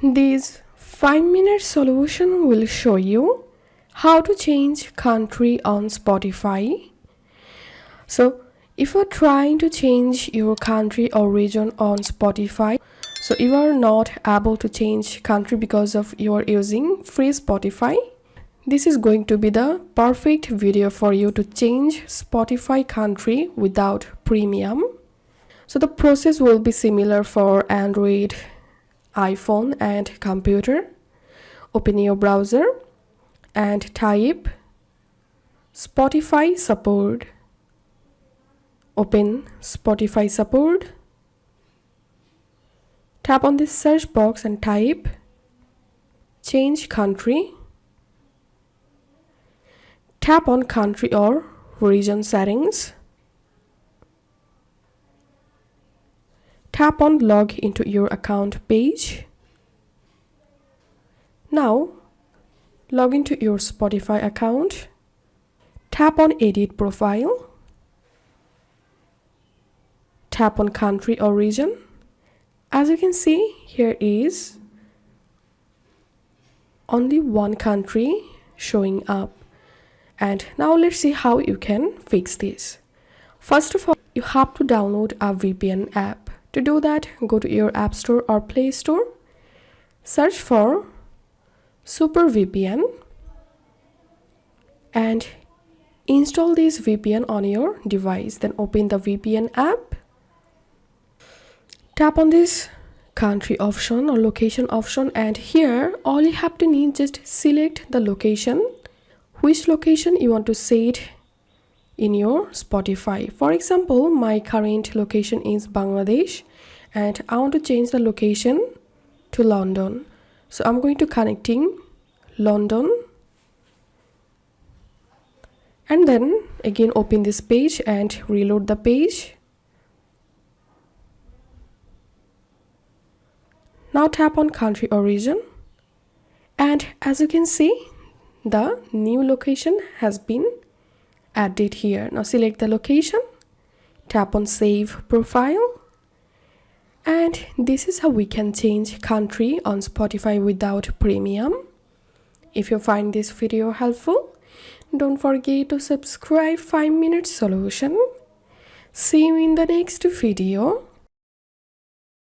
This 5-minute solution will show you how to change country on Spotify. So if you're trying to change your country or region on Spotify, so you are not able to change country because of you are using free Spotify, this is going to be the perfect video for you to change Spotify country without premium. So the process will be similar for Android, iPhone and computer. Open your browser and type Spotify support. Open Spotify support. Tap on this search box and type change country. Tap on country or region settings. Tap on log into your account page. Now log into your Spotify account. Tap on edit profile. Tap on country or region. As you can see, here is only one country showing up. And now let's see how you can fix this. First of all, you have to download a VPN app. To do that, go to your App Store or Play Store. Search for SuperVPN and install this VPN on your device. Then open the VPN app. Tap on this country option or location option, and here all you have to need, just select the location, which location you want to set in your Spotify. For example, my current location is Bangladesh and I want to change the location to London. So I'm going to connecting London and then again open this page and reload the page. Now tap on country or region, and as you can see, the new location has been added here. Now select the location, tap on save profile, and this is how we can change country on Spotify without premium. If you find this video helpful, don't forget to subscribe 5-minute solution. See you in the next video.